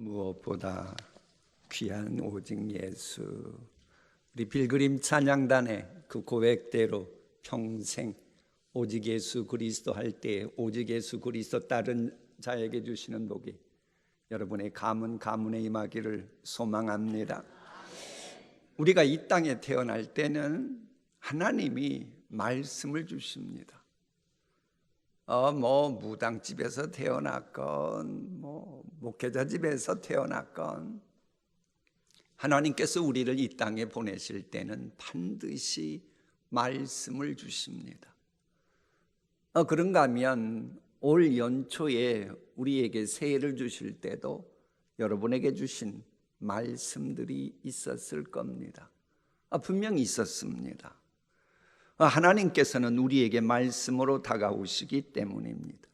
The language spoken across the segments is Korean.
무엇보다 귀한 오직 예수. 우리 빌그림 찬양단의 그 고백대로 평생 오직 예수 그리스도 할 때 오직 예수 그리스도 따른 자에게 주시는 복이 여러분의 가문에 임하기를 소망합니다. 우리가 이 땅에 태어날 때는 하나님이 말씀을 주십니다. 무당집에서 태어났건 목회자 집에서 태어났건 하나님께서 우리를 이 땅에 보내실 때는 반드시 말씀을 주십니다. 그런가 하면 올 연초에 우리에게 새해를 주실 때도 여러분에게 주신 말씀들이 있었을 겁니다. 분명히 있었습니다. 하나님께서는 우리에게 말씀으로 다가오시기 때문입니다.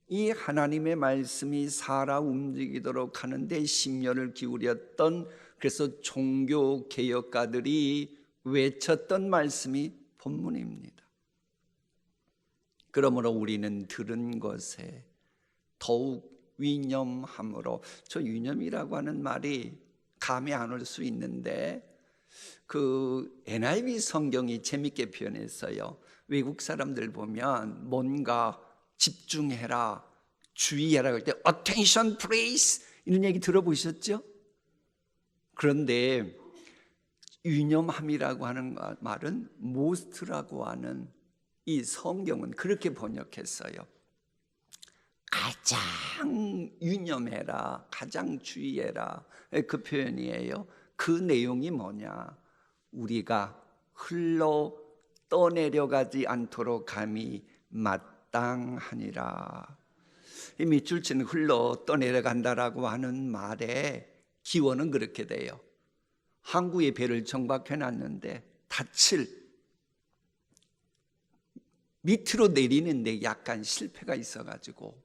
이 하나님의 말씀이 살아 움직이도록 하는데 심려를 기울였던, 그래서 종교 개혁가들이 외쳤던 말씀이 본문입니다. 그러므로 우리는 들은 것에 더욱 유념함으로, 저 유념이라고 하는 말이 감이 안 올 수 있는데 그 NIV 성경이 재밌게 표현했어요. 외국 사람들 보면 뭔가 집중해라, 주의해라 할 때 attention please 이런 얘기 들어보셨죠? 그런데 유념함이라고 하는 말은 most라고 하는 이 성경은 그렇게 번역했어요. 가장 유념해라, 가장 주의해라, 그 표현이에요. 그 내용이 뭐냐? 우리가 흘러 떠내려가지 않도록 함이 마땅하니라. 이 밑줄 치는 흘러 떠내려간다라고 하는 말의 기원은 그렇게 돼요. 항구에 배를 정박해 놨는데 닻을 밑으로 내리는데 약간 실패가 있어가지고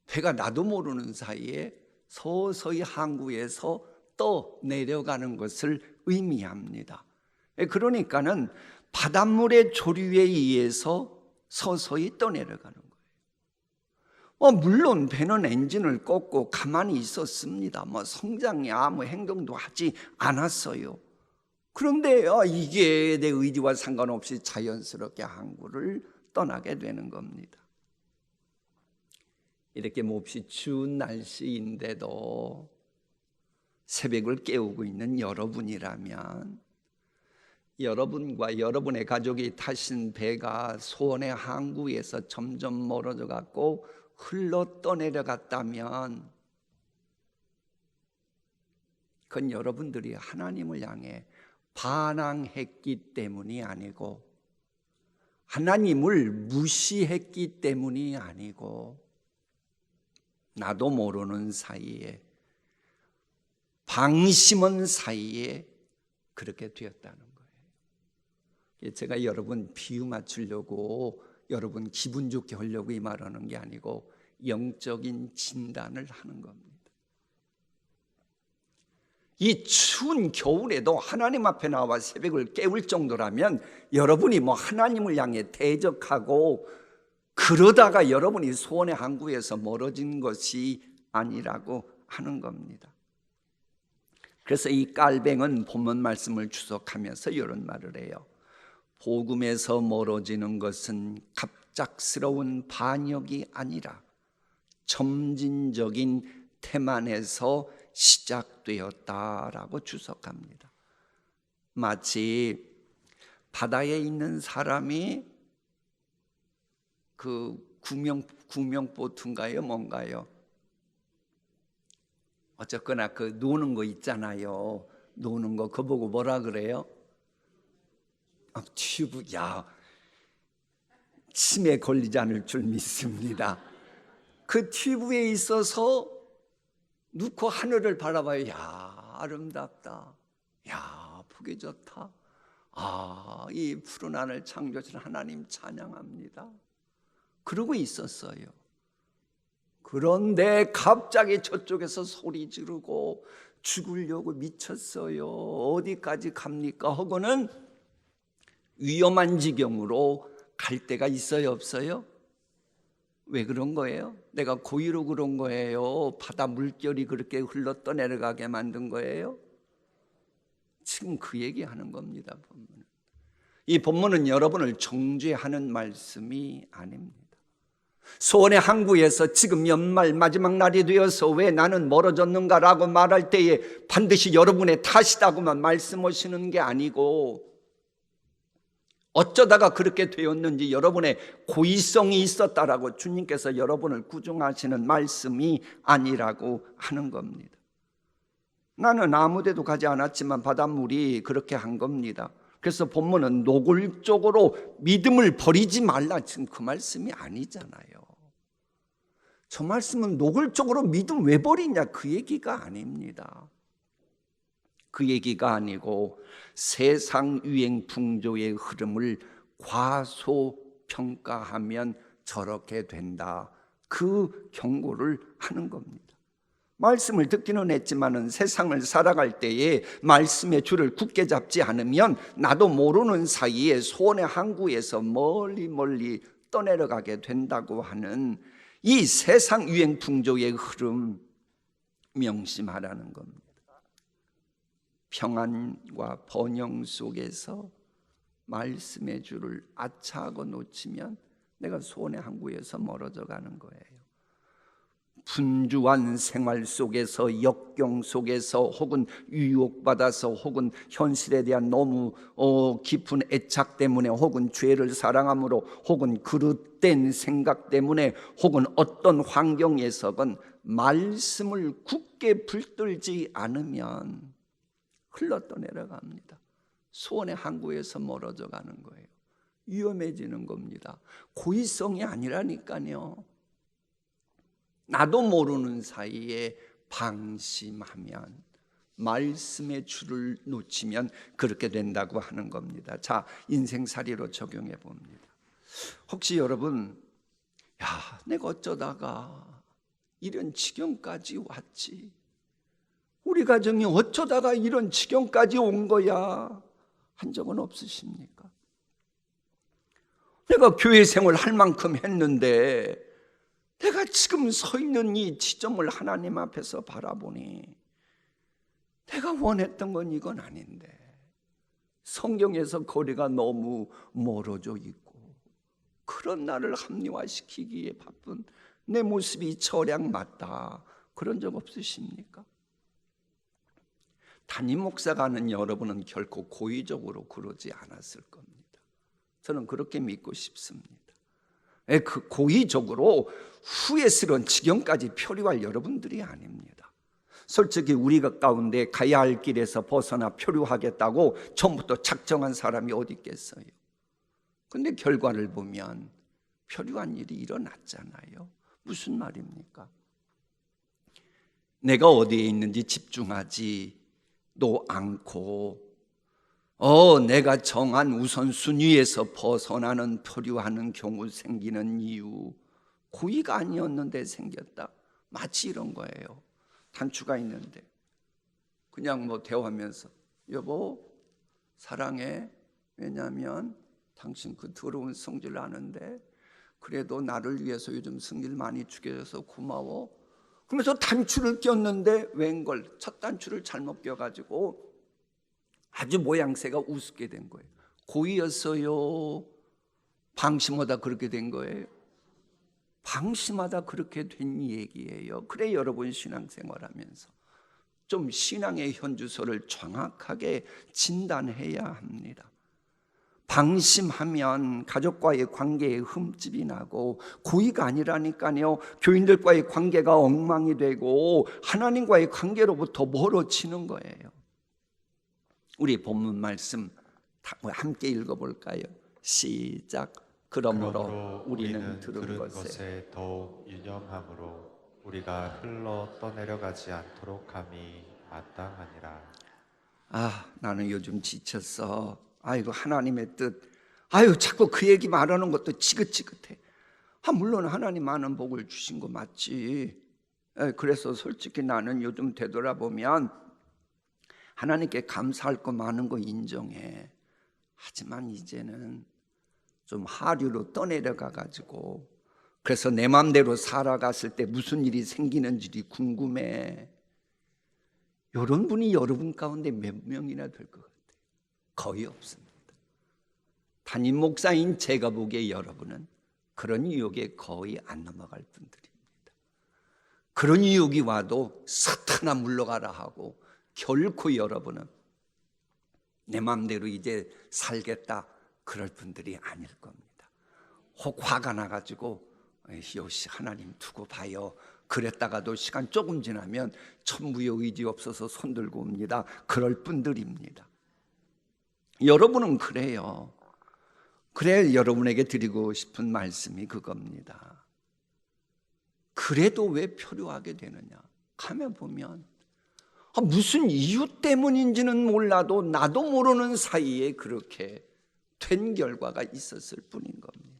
배가 나도 모르는 사이에 서서히 항구에서 떠내려가는 것을 의미합니다. 그러니까는 바닷물의 조류에 의해서 서서히 떠내려가는 거예요. 물론 배는 엔진을 꽂고 가만히 있었습니다. 성장이 아무 행동도 하지 않았어요. 그런데 이게 내 의지와 상관없이 자연스럽게 항구를 떠나게 되는 겁니다. 이렇게 몹시 추운 날씨인데도 새벽을 깨우고 있는 여러분이라면, 여러분과 여러분의 가족이 타신 배가 소원의 항구에서 점점 멀어져 갔고 흘러 떠내려갔다면 그건 여러분들이 하나님을 향해 반항했기 때문이 아니고, 하나님을 무시했기 때문이 아니고, 나도 모르는 사이에, 방심한 사이에 그렇게 되었다는 거예요. 제가 여러분 비유 맞추려고, 여러분 기분 좋게 하려고 이 말하는 게 아니고 영적인 진단을 하는 겁니다. 이 추운 겨울에도 하나님 앞에 나와 새벽을 깨울 정도라면 여러분이 하나님을 향해 대적하고 그러다가 여러분이 소원의 항구에서 멀어진 것이 아니라고 하는 겁니다. 그래서 이 깔뱅은 본문 말씀을 주석하면서 이런 말을 해요. 복음에서 멀어지는 것은 갑작스러운 반역이 아니라 점진적인 태만에서 시작되었다라고 주석합니다. 마치 바다에 있는 사람이 그 구명보트인가요? 뭔가요? 어쨌거나 그 노는 거 있잖아요. 노는 거, 그거 보고 뭐라 그래요? 튜브. 침에 걸리지 않을 줄 믿습니다. 그 튜브에 있어서 놓고 하늘을 바라봐요. 아름답다. 보기 좋다. 이 푸른 하늘 창조하신 하나님 찬양합니다. 그러고 있었어요. 그런데 갑자기 저쪽에서 소리 지르고 죽으려고 미쳤어요. 어디까지 갑니까? 하고는 위험한 지경으로 갈 때가 있어요, 없어요? 왜 그런 거예요? 내가 고의로 그런 거예요? 바다 물결이 그렇게 흘러 떠내려가게 만든 거예요? 지금 그 얘기하는 겁니다. 본문은. 이 본문은 여러분을 정죄하는 말씀이 아닙니다. 소원의 항구에서 지금 연말 마지막 날이 되어서 왜 나는 멀어졌는가라고 말할 때에 반드시 여러분의 탓이라고만 말씀하시는 게 아니고, 어쩌다가 그렇게 되었는지 여러분의 고의성이 있었다라고 주님께서 여러분을 구중하시는 말씀이 아니라고 하는 겁니다. 나는 아무 데도 가지 않았지만 바닷물이 그렇게 한 겁니다. 그래서 본문은 노골적으로 믿음을 버리지 말라, 지금 그 말씀이 아니잖아요. 저 말씀은 노골적으로 믿음 왜 버리냐, 그 얘기가 아닙니다. 그 얘기가 아니고 세상 유행 풍조의 흐름을 과소평가하면 저렇게 된다, 그 경고를 하는 겁니다. 말씀을 듣기는 했지만은 세상을 살아갈 때에 말씀의 줄을 굳게 잡지 않으면 나도 모르는 사이에 소원의 항구에서 멀리 멀리 떠내려가게 된다고 하는 이 세상 유행 풍조의 흐름 명심하라는 겁니다. 평안과 번영 속에서 말씀의 줄을 아차하고 놓치면 내가 소원의 항구에서 멀어져 가는 거예요. 분주한 생활 속에서, 역경 속에서, 혹은 유혹받아서, 혹은 현실에 대한 너무 깊은 애착 때문에, 혹은 죄를 사랑함으로, 혹은 그릇된 생각 때문에, 혹은 어떤 환경에서건 말씀을 굳게 붙들지 않으면 흘러떠 내려갑니다. 소원의 항구에서 멀어져 가는 거예요. 위험해지는 겁니다. 고의성이 아니라니까요. 나도 모르는 사이에 방심하면, 말씀의 줄을 놓치면 그렇게 된다고 하는 겁니다. 자, 인생살이로 적용해 봅니다. 혹시 여러분, 야, 내가 어쩌다가 이런 지경까지 왔지? 우리 가정이 어쩌다가 이런 지경까지 온 거야? 한 적은 없으십니까? 내가 교회 생활 할 만큼 했는데 내가 지금 서 있는 이 지점을 하나님 앞에서 바라보니 내가 원했던 건 이건 아닌데, 성경에서 거리가 너무 멀어져 있고 그런 나를 합리화시키기에 바쁜 내 모습이 처량 맞다, 그런 적 없으십니까? 담임 목사가 하는 여러분은 결코 고의적으로 그러지 않았을 겁니다. 저는 그렇게 믿고 싶습니다. 그 고의적으로 후회스러운 지경까지 표류할 여러분들이 아닙니다. 솔직히 우리가 가운데 가야 할 길에서 벗어나 표류하겠다고 처음부터 작정한 사람이 어디 있겠어요? 근데 결과를 보면 표류한 일이 일어났잖아요. 무슨 말입니까? 내가 어디에 있는지 집중하지도 않고 내가 정한 우선순위에서 벗어나는 표류하는 경우 생기는 이유, 고의가 아니었는데 생겼다. 마치 이런 거예요. 단추가 있는데 그냥 대화하면서 여보 사랑해, 왜냐하면 당신 그 더러운 성질 아는데 그래도 나를 위해서 요즘 성질 많이 죽여줘서 고마워. 그러면서 단추를 꼈는데 웬걸 첫 단추를 잘못 껴가지고 아주 모양새가 우습게 된 거예요. 고의였어요? 방심하다 그렇게 된 거예요? 방심하다 그렇게 된 얘기예요. 그래 여러분 신앙생활하면서 좀 신앙의 현주소를 정확하게 진단해야 합니다. 방심하면 가족과의 관계에 흠집이 나고, 고의가 아니라니까요, 교인들과의 관계가 엉망이 되고 하나님과의 관계로부터 멀어지는 거예요. 우리 본문 말씀 함께 읽어볼까요? 시작. 그러므로 우리는 들은 것에 더욱 유념함으로 우리가 흘러 떠내려가지 않도록 함이 마땅하니라. 나는 요즘 지쳤어. 아이고 하나님의 뜻. 자꾸 그 얘기 말하는 것도 지긋지긋해. 물론 하나님 많은 복을 주신 거 맞지. 그래서 솔직히 나는 요즘 되돌아보면 하나님께 감사할 거 많은 거 인정해. 하지만 이제는 좀 하류로 떠내려가 가지고 그래서 내 마음대로 살아갔을 때 무슨 일이 생기는지 궁금해. 이런 분이 여러분 가운데 몇 명이나 될 것 같아요? 거의 없습니다. 담임 목사인 제가 보기에 여러분은 그런 유혹에 거의 안 넘어갈 분들입니다. 그런 유혹이 와도 사탄아 물러가라 하고 결코 여러분은 내 마음대로 이제 살겠다 그럴 분들이 아닐 겁니다. 혹 화가 나가지고 요시 하나님 두고 봐요. 그랬다가도 시간 조금 지나면 천부의 의지 없어서 손들고 옵니다. 그럴 분들입니다. 여러분은 그래요. 그래 여러분에게 드리고 싶은 말씀이 그겁니다. 그래도 왜 표류하게 되느냐? 가면 보면 무슨 이유 때문인지는 몰라도 나도 모르는 사이에 그렇게 된 결과가 있었을 뿐인 겁니다.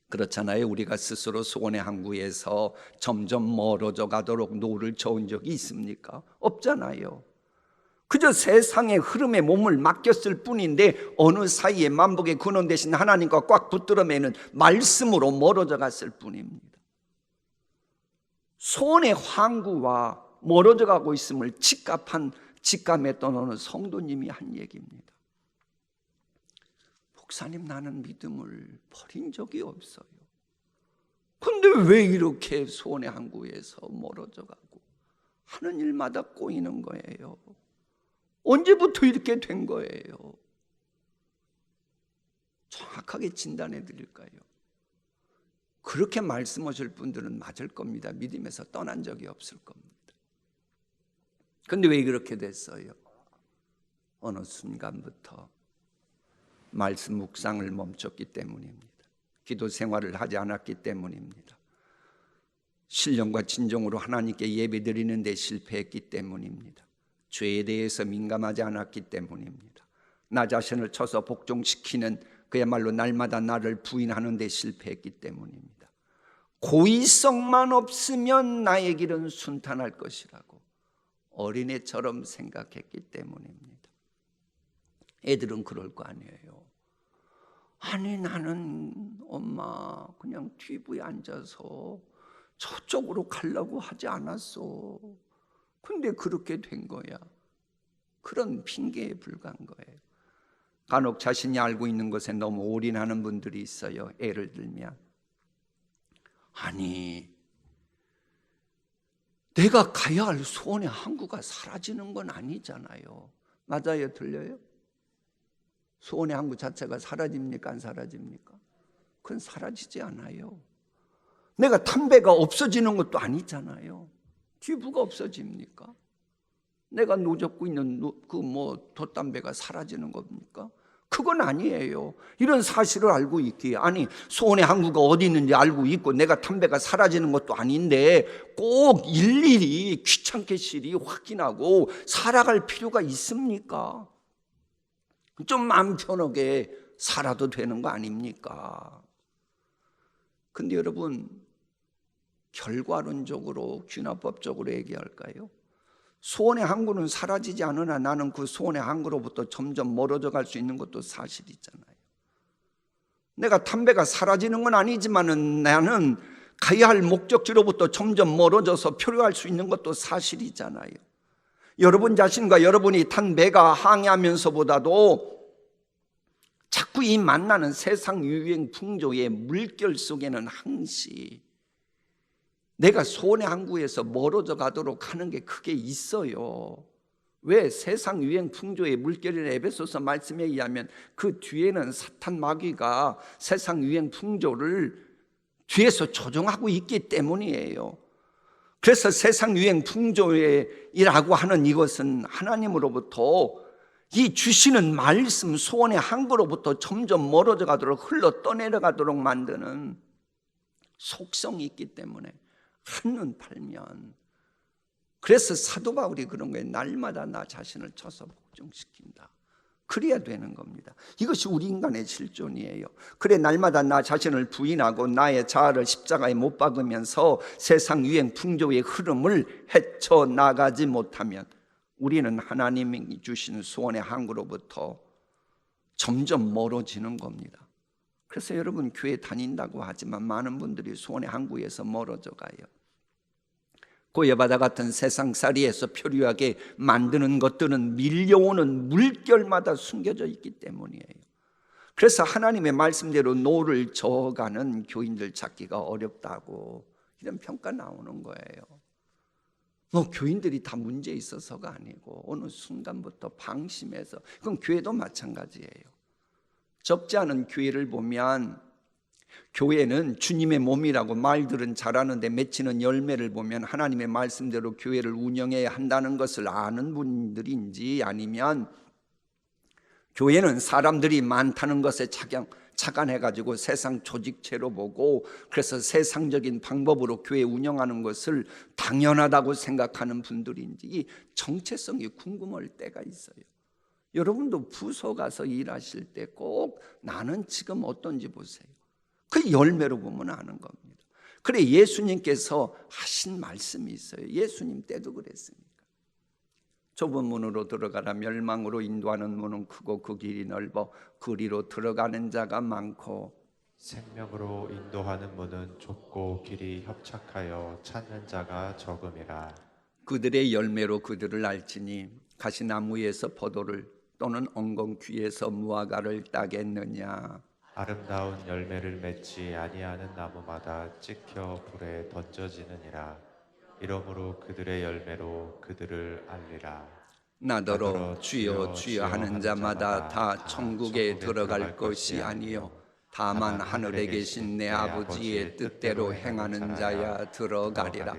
그렇잖아요. 우리가 스스로 소원의 항구에서 점점 멀어져 가도록 노를 저은 적이 있습니까? 없잖아요. 그저 세상의 흐름에 몸을 맡겼을 뿐인데 어느 사이에 만복의 근원 되신 하나님과 꽉 붙들어 매는 말씀으로 멀어져 갔을 뿐입니다. 소원의 항구와 멀어져 가고 있음을 직감했던 어느 성도님이 한 얘기입니다. 목사님, 나는 믿음을 버린 적이 없어요. 근데 왜 이렇게 소원의 항구에서 멀어져 가고 하는 일마다 꼬이는 거예요? 언제부터 이렇게 된 거예요? 정확하게 진단해 드릴까요? 그렇게 말씀하실 분들은 맞을 겁니다. 믿음에서 떠난 적이 없을 겁니다. 근데 왜 그렇게 됐어요? 어느 순간부터 말씀 묵상을 멈췄기 때문입니다. 기도 생활을 하지 않았기 때문입니다. 신령과 진정으로 하나님께 예배드리는 데 실패했기 때문입니다. 죄에 대해서 민감하지 않았기 때문입니다. 나 자신을 쳐서 복종시키는 그야말로 날마다 나를 부인하는 데 실패했기 때문입니다. 고의성만 없으면 나의 길은 순탄할 것이라고 어린애처럼 생각했기 때문입니다. 애들은 그럴 거 아니에요. 아니 나는 엄마 그냥 튜브에 앉아서 저쪽으로 가려고 하지 않았어. 근데 그렇게 된 거야. 그런 핑계에 불과한 거예요. 간혹 자신이 알고 있는 것에 너무 올인하는 분들이 있어요. 예를 들면 아니 내가 가야 할 소원의 항구가 사라지는 건 아니잖아요. 맞아요? 들려요? 소원의 항구 자체가 사라집니까? 안 사라집니까? 그건 사라지지 않아요. 내가 담배가 없어지는 것도 아니잖아요. 튜브가 없어집니까? 내가 노젓고 있는 돛담배가 사라지는 겁니까? 그건 아니에요. 이런 사실을 알고 있기에 아니 소원의 항구가 어디 있는지 알고 있고 내가 담배가 사라지는 것도 아닌데 꼭 일일이 귀찮게 실이 확인하고 살아갈 필요가 있습니까? 좀 마음 편하게 살아도 되는 거 아닙니까? 근데 여러분 결과론적으로 균화법적으로 얘기할까요? 소원의 항구는 사라지지 않으나 나는 그 소원의 항구로부터 점점 멀어져 갈 수 있는 것도 사실이잖아요. 내가 담배가 사라지는 건 아니지만은 나는 가야 할 목적지로부터 점점 멀어져서 표류할 수 있는 것도 사실이잖아요. 여러분 자신과 여러분이 탄 배가 항해하면서보다도 자꾸 이 만나는 세상 유행 풍조의 물결 속에는 항시 내가 소원의 항구에서 멀어져 가도록 하는 게 크게 있어요. 왜? 세상 유행 풍조의 물결이나 에베소서 말씀에 의하면 그 뒤에는 사탄 마귀가 세상 유행 풍조를 뒤에서 조종하고 있기 때문이에요. 그래서 세상 유행 풍조이라고 하는 이것은 하나님으로부터 이 주시는 말씀 소원의 항구로부터 점점 멀어져 가도록 흘러 떠내려가도록 만드는 속성이 있기 때문에 한눈 팔면 그래서 사도 바울이 그런 거예요. 날마다 나 자신을 쳐서 복종시킨다. 그래야 되는 겁니다. 이것이 우리 인간의 실존이에요. 그래 날마다 나 자신을 부인하고 나의 자아를 십자가에 못 박으면서 세상 유행 풍조의 흐름을 헤쳐나가지 못하면 우리는 하나님이 주시는 소원의 항구로부터 점점 멀어지는 겁니다. 그래서 여러분 교회 다닌다고 하지만 많은 분들이 소원의 항구에서 멀어져 가요. 고해바다 같은 세상살이에서 표류하게 만드는 것들은 밀려오는 물결마다 숨겨져 있기 때문이에요. 그래서 하나님의 말씀대로 노를 저어가는 교인들 찾기가 어렵다고 이런 평가 나오는 거예요. 뭐 교인들이 다 문제 있어서가 아니고 어느 순간부터 방심해서, 그건 교회도 마찬가지예요. 적지 않은 교회를 보면, 교회는 주님의 몸이라고 말들은 잘하는데 맺히는 열매를 보면 하나님의 말씀대로 교회를 운영해야 한다는 것을 아는 분들인지, 아니면 교회는 사람들이 많다는 것에 착안해가지고 세상 조직체로 보고 그래서 세상적인 방법으로 교회 운영하는 것을 당연하다고 생각하는 분들인지, 이 정체성이 궁금할 때가 있어요. 여러분도 부서 가서 일하실 때 꼭 나는 지금 어떤지 보세요. 그 열매로 보면 아는 겁니다. 그래 예수님께서 하신 말씀이 있어요. 예수님 때도 그랬습니다. 좁은 문으로 들어가라. 멸망으로 인도하는 문은 크고 그 길이 넓어 그리로 들어가는 자가 많고, 생명으로 인도하는 문은 좁고 길이 협착하여 찾는 자가 적음이라. 그들의 열매로 그들을 알지니 가시나무에서 포도를 또는 엉겅퀴에서 무화과를 따겠느냐. 아름다운 열매를 맺지 아니하는 나무마다 찍혀 불에 던져지느니라. 이러므로 그들의 열매로 그들을 알리라. 나더러 주여 주여 하는 자마다 다 천국에 들어갈 것이 아니요 다만 하늘에 계신 내 아버지의 뜻대로 행하는 자야 들어가리라.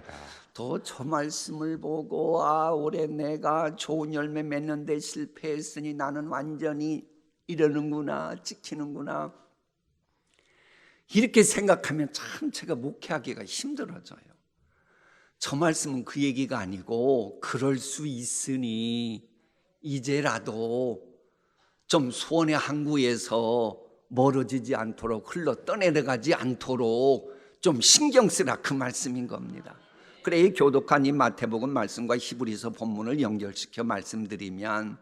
더 저 말씀을 보고 올해 내가 좋은 열매 맺는데 실패했으니 나는 완전히 이러는구나, 찍히는구나, 이렇게 생각하면 참 제가 목회하기가 힘들어져요. 저 말씀은 그 얘기가 아니고, 그럴 수 있으니 이제라도 좀 소원의 항구에서 멀어지지 않도록, 흘러 떠내려가지 않도록 좀 신경 쓰라, 그 말씀인 겁니다. 그래 이 교독한 이 마태복음 말씀과 히브리서 본문을 연결시켜 말씀드리면,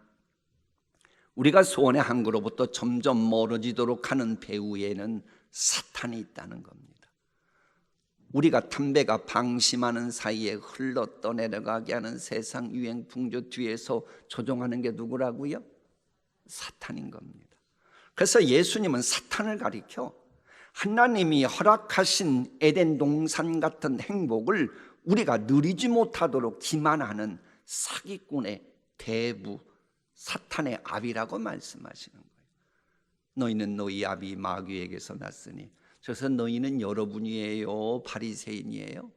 우리가 소원의 항구로부터 점점 멀어지도록 하는 배후에는 사탄이 있다는 겁니다. 우리가 담배가 방심하는 사이에 흘러 떠내려가게 하는 세상 유행 풍조 뒤에서 조종하는 게 누구라고요? 사탄인 겁니다. 그래서 예수님은 사탄을 가리켜 하나님이 허락하신 에덴 동산 같은 행복을 우리가 누리지 못하도록 기만하는 사기꾼의 대부, 사탄의 아비라고 말씀하시는 거예요. 너희는 너희 아비 마귀에게서 났으니. 그래서 너희는 여러분이에요? 바리새인이에요?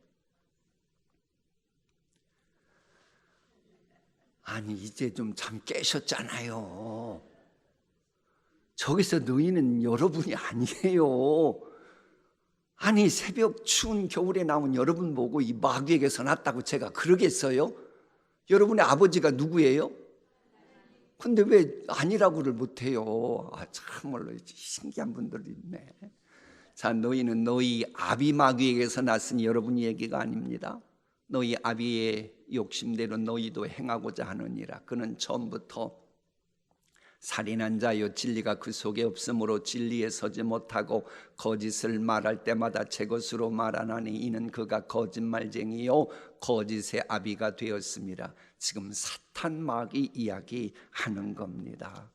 아니 이제 좀 잠 깨셨잖아요. 저기서 너희는 여러분이 아니에요. 아니 새벽 추운 겨울에 나온 여러분 보고 이 마귀에게서 났다고 제가 그러겠어요? 여러분의 아버지가 누구예요? 근데 왜 아니라고를 못해요? 참말로 신기한 분들이 있네. 자, 너희는 너희 아비 마귀에게서 났으니 여러분이 얘기가 아닙니다. 너희 아비의 욕심대로 너희도 행하고자 하느니라. 그는 처음부터 살인한 자요 진리가 그 속에 없으므로 진리에 서지 못하고 거짓을 말할 때마다 제 것으로 말하나니 이는 그가 거짓말쟁이요 거짓의 아비가 되었습니다. 지금 사탄 마귀 이야기하는 겁니다.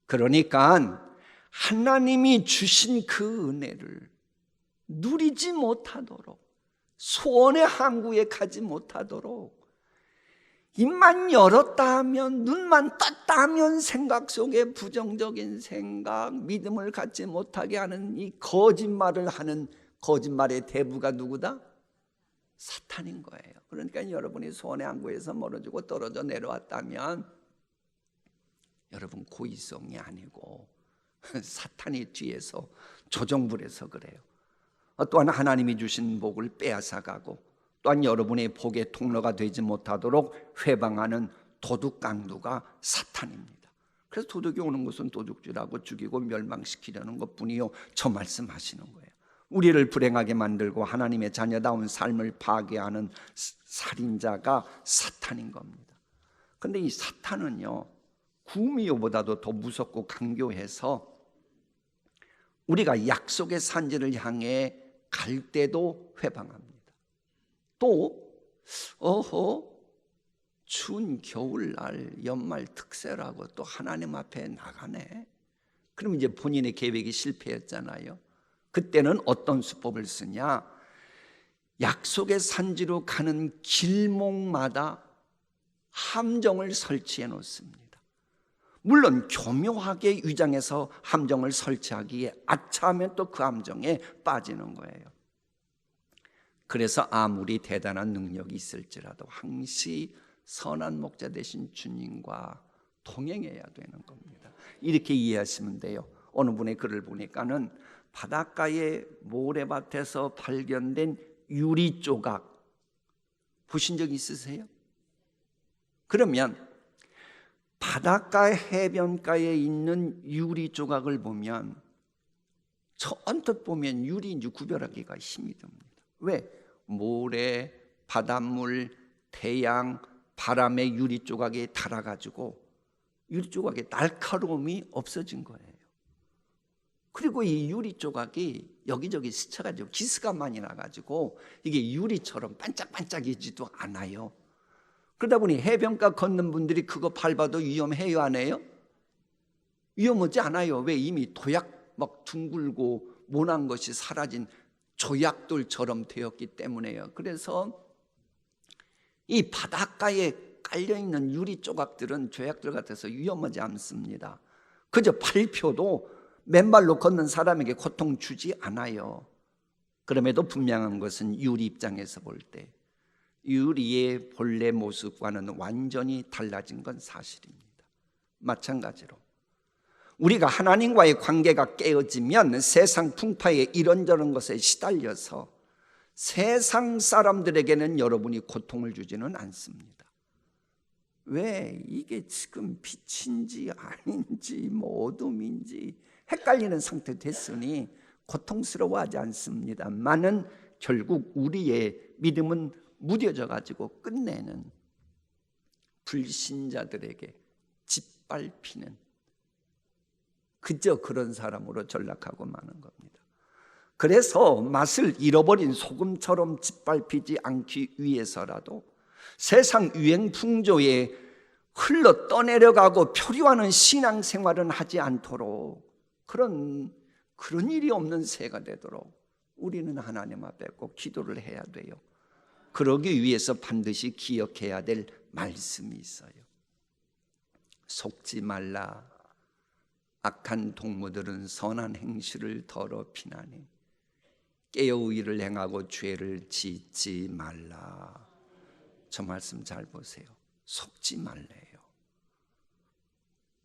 그러니까 하나님이 주신 그 은혜를 누리지 못하도록, 소원의 항구에 가지 못하도록, 입만 열었다 하면, 눈만 떴다 하면 생각 속에 부정적인 생각, 믿음을 갖지 못하게 하는 이 거짓말을 하는 거짓말의 대부가 누구다? 사탄인 거예요. 그러니까 여러분이 소원의 항구에서 멀어지고 떨어져 내려왔다면 여러분 고의성이 아니고 사탄이 뒤에서 조정부려서 그래요. 또한 하나님이 주신 복을 빼앗아가고 또한 여러분의 복의 통로가 되지 못하도록 회방하는 도둑강도가 사탄입니다. 그래서 도둑이 오는 것은 도둑질하고 죽이고 멸망시키려는 것뿐이요, 저 말씀하시는 거예요. 우리를 불행하게 만들고 하나님의 자녀다운 삶을 파괴하는 살인자가 사탄인 겁니다. 그런데 이 사탄은요 구미호보다도 더 무섭고 강교해서 우리가 약속의 산지를 향해 갈 때도 회방합니다. 또 추운 겨울날 연말 특세라고 또 하나님 앞에 나가네. 그럼 이제 본인의 계획이 실패했잖아요. 그때는 어떤 수법을 쓰냐? 약속의 산지로 가는 길목마다 함정을 설치해 놓습니다. 물론 교묘하게 위장해서 함정을 설치하기에 아차하면 또 그 함정에 빠지는 거예요. 그래서 아무리 대단한 능력이 있을지라도 항시 선한 목자 되신 주님과 동행해야 되는 겁니다. 이렇게 이해하시면 돼요. 어느 분의 글을 보니까는 바닷가의 모래밭에서 발견된 유리 조각 보신 적 있으세요? 그러면 바닷가 해변가에 있는 유리 조각을 보면 언뜻 보면 유리인지 구별하기가 힘이 듭니다. 왜? 모래, 바닷물, 태양, 바람의 유리 조각에 닳아가지고 유리 조각의 날카로움이 없어진 거예요. 그리고 이 유리 조각이 여기저기 스쳐가지고 기스가 많이 나가지고 이게 유리처럼 반짝반짝이지도 않아요. 그러다 보니 해변가 걷는 분들이 그거 밟아도 위험해요, 안 해요? 위험하지 않아요. 왜? 이미 도약 막 둥글고 모난 것이 사라진 조약돌처럼 되었기 때문에요. 그래서 이 바닷가에 깔려있는 유리 조각들은 조약돌 같아서 위험하지 않습니다. 그저 밟혀도 맨발로 걷는 사람에게 고통 주지 않아요. 그럼에도 분명한 것은 유리 입장에서 볼 때 유리의 본래 모습과는 완전히 달라진 건 사실입니다. 마찬가지로 우리가 하나님과의 관계가 깨어지면 세상 풍파에 이런저런 것에 시달려서 세상 사람들에게는 여러분이 고통을 주지는 않습니다. 왜? 이게 지금 빛인지 아닌지 어둠인지 헷갈리는 상태 됐으니 고통스러워하지 않습니다만은 결국 우리의 믿음은 무뎌져 가지고 끝내는 불신자들에게 짓밟히는 그저 그런 사람으로 전락하고 마는 겁니다. 그래서 맛을 잃어버린 소금처럼 짓밟히지 않기 위해서라도 세상 유행 풍조에 흘러 떠내려가고 표류하는 신앙생활은 하지 않도록 그런 일이 없는 새가 되도록 우리는 하나님 앞에 꼭 기도를 해야 돼요. 그러기 위해서 반드시 기억해야 될 말씀이 있어요. 속지 말라. 악한 동무들은 선한 행실을 더럽히나니 깨어의를 행하고 죄를 짓지 말라. 저 말씀 잘 보세요. 속지 말래요.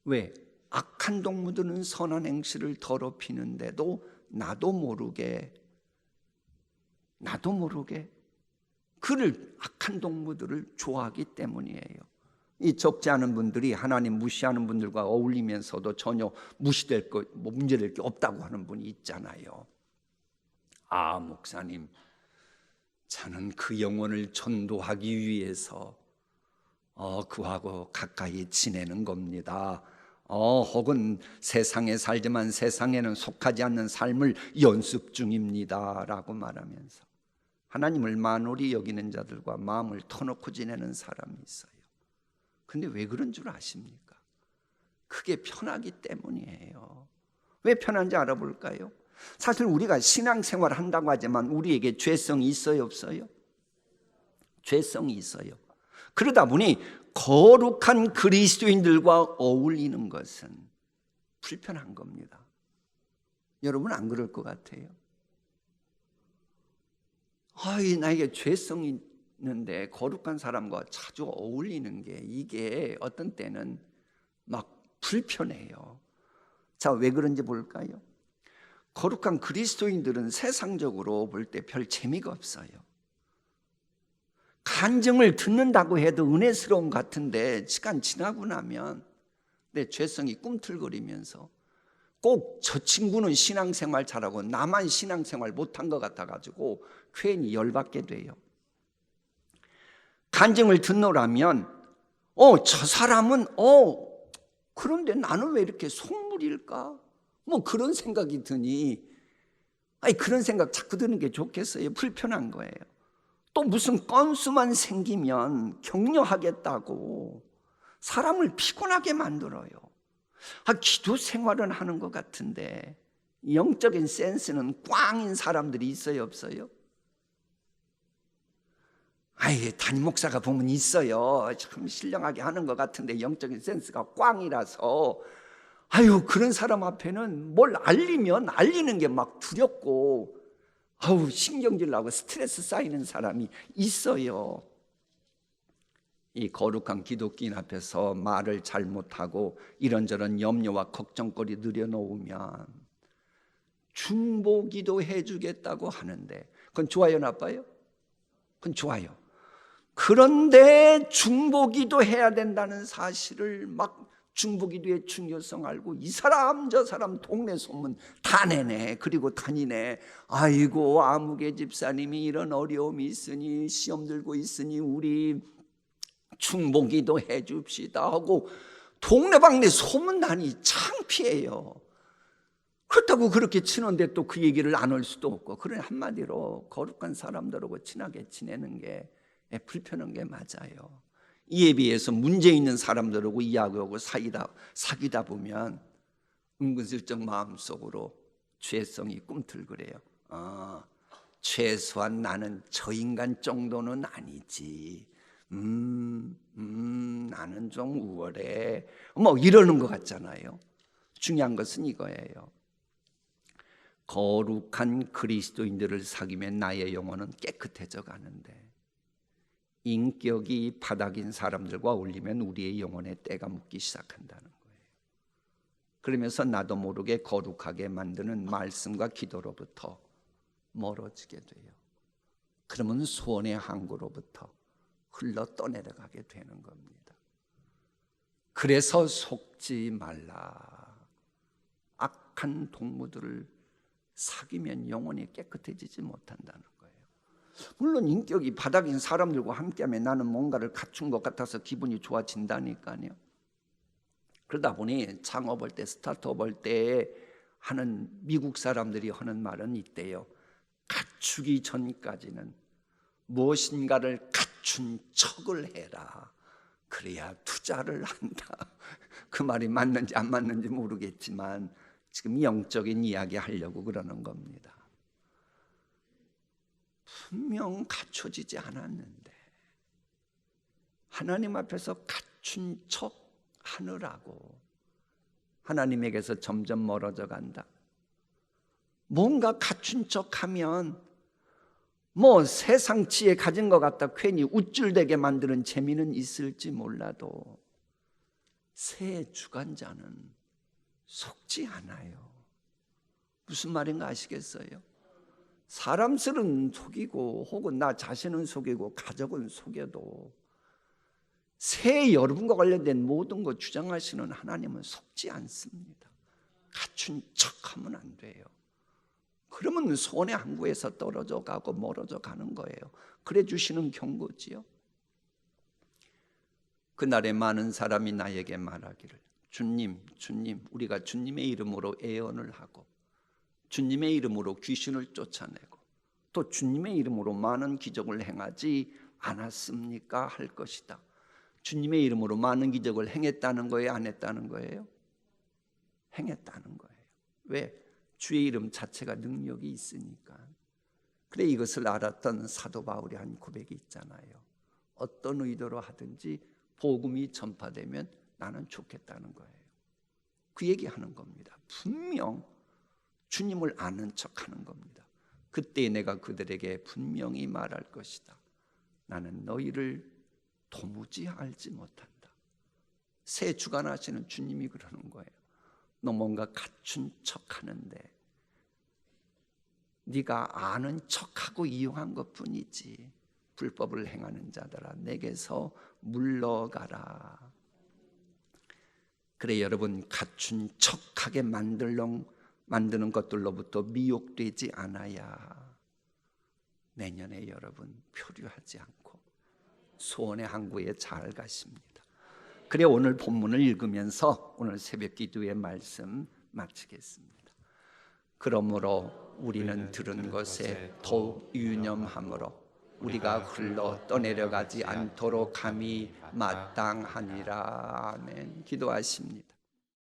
왜? 악한 동무들은 선한 행실을 더럽히는데도 나도 모르게 그를 악한 동무들을 좋아하기 때문이에요. 이 적지 않은 분들이 하나님 무시하는 분들과 어울리면서도 전혀 무시될 것, 문제될 게 없다고 하는 분이 있잖아요. 아, 목사님, 저는 그 영혼을 전도하기 위해서 그하고 가까이 지내는 겁니다. 혹은 세상에 살지만 세상에는 속하지 않는 삶을 연습 중입니다 라고 말하면서 하나님을 만홀히 여기는 자들과 마음을 터놓고 지내는 사람이 있어요. 근데 왜 그런 줄 아십니까? 그게 편하기 때문이에요. 왜 편한지 알아볼까요? 사실 우리가 신앙생활을 한다고 하지만 우리에게 죄성이 있어요, 없어요? 죄성이 있어요. 그러다 보니 거룩한 그리스도인들과 어울리는 것은 불편한 겁니다. 여러분 안 그럴 것 같아요? 나에게 죄성이 있는데 거룩한 사람과 자주 어울리는 게 이게 어떤 때는 막 불편해요. 자, 왜 그런지 볼까요? 거룩한 그리스도인들은 세상적으로 볼 때 별 재미가 없어요. 간증을 듣는다고 해도 은혜스러운 것 같은데 시간 지나고 나면 내 죄성이 꿈틀거리면서 꼭 저 친구는 신앙생활 잘하고 나만 신앙생활 못한 것 같아가지고 괜히 열받게 돼요. 간증을 듣노라면 저 사람은 그런데 나는 왜 이렇게 속물일까? 뭐 그런 생각이 드니, 아니 그런 생각 자꾸 드는 게 좋겠어요? 불편한 거예요. 또 무슨 건수만 생기면 격려하겠다고 사람을 피곤하게 만들어요. 기도 생활은 하는 것 같은데 영적인 센스는 꽝인 사람들이 있어요, 없어요? 담임 목사가 보면 있어요. 참 신령하게 하는 것 같은데 영적인 센스가 꽝이라서 그런 사람 앞에는 뭘 알리면 알리는 게 막 두렵고 신경질 나고 스트레스 쌓이는 사람이 있어요. 이 거룩한 기독교인 앞에서 말을 잘못하고 이런저런 염려와 걱정거리 늘여놓으면 중보기도 해주겠다고 하는데 그건 좋아요, 나빠요? 그건 좋아요. 그런데 중보기도 해야 된다는 사실을 막 중보기도의 중요성 알고 이 사람 저 사람 동네 소문 다 내네. 그리고 다니네. 아이고 아무개 집사님이 이런 어려움이 있으니 시험 들고 있으니 우리 중보기도 해 줍시다 하고 동네방네 소문나니 창피해요. 그렇다고 그렇게 친한데 또 그 얘기를 안 할 수도 없고, 그래 한마디로 거룩한 사람들하고 친하게 지내는 게 불편한 게 맞아요. 이에 비해서 문제 있는 사람들하고 이야기하고 사귀다 보면 은근슬쩍 마음속으로 죄성이 꿈틀거려요. 최소한 나는 저 인간 정도는 아니지. 나는 좀 우월해. 뭐 이러는 것 같잖아요. 중요한 것은 이거예요. 거룩한 그리스도인들을 사귀면 나의 영혼은 깨끗해져 가는데 인격이 바닥인 사람들과 어울리면 우리의 영혼에 때가 묻기 시작한다는 거예요. 그러면서 나도 모르게 거룩하게 만드는 말씀과 기도로부터 멀어지게 돼요. 그러면 소원의 항구로부터 흘러 떠내려가게 되는 겁니다. 그래서 속지 말라. 악한 동무들을 사귀면 영혼이 깨끗해지지 못한다는 거예요. 물론 인격이 바닥인 사람들과 함께하면 나는 뭔가를 갖춘 것 같아서 기분이 좋아진다니까요. 그러다 보니 창업할 때 스타트업 할 때 하는 미국 사람들이 하는 말은 있대요. 갖추기 전까지는 무엇인가를 갖춘 척을 해라. 그래야 투자를 한다. 그 말이 맞는지 안 맞는지 모르겠지만 지금 영적인 이야기 하려고 그러는 겁니다. 분명 갖춰지지 않았는데 하나님 앞에서 갖춘 척 하느라고 하나님에게서 점점 멀어져 간다. 뭔가 갖춘 척 하면 뭐 세상 지혜 가진 것 같다 괜히 우쭐대게 만드는 재미는 있을지 몰라도 새 주관자는 속지 않아요. 무슨 말인가 아시겠어요? 사람 스는 속이고 혹은 나 자신은 속이고 가족은 속여도 새 여러분과 관련된 모든 것 주장하시는 하나님은 속지 않습니다. 갖춘 척하면 안 돼요. 그러면 소원의 항구에서 떨어져 가고 멀어져 가는 거예요. 그래 주시는 경고지요. 그날에 많은 사람이 나에게 말하기를 주님 우리가 주님의 이름으로 예언을 하고 주님의 이름으로 귀신을 쫓아내고 또 주님의 이름으로 많은 기적을 행하지 않았습니까? 할 것이다. 주님의 이름으로 많은 기적을 행했다는 거예요? 안 했다는 거예요? 행했다는 거예요. 왜? 주의 이름 자체가 능력이 있으니까. 그래 이것을 알았던 사도 바울이 한 고백이 있잖아요. 어떤 의도로 하든지 복음이 전파되면 나는 좋겠다는 거예요. 그 얘기하는 겁니다. 분명 주님을 아는 척하는 겁니다. 그때 내가 그들에게 분명히 말할 것이다. 나는 너희를 도무지 알지 못한다. 새 주관하시는 주님이 그러는 거예요. 너 뭔가 갖춘 척하는데 네가 아는 척하고 이용한 것뿐이지 불법을 행하는 자들아 내게서 물러가라. 그래 여러분 갖춘 척하게 만드는 것들로부터 미혹되지 않아야 내년에 여러분 표류하지 않고 소원의 항구에 잘 가십니다. 그래 오늘 본문을 읽으면서 오늘 새벽 기도의 말씀 마치겠습니다. 그러므로 우리는 들은 것에 더욱 유념함으로 우리가 흘러 떠내려가지 않도록 감히 마땅하니라. 아멘. 기도하십니다.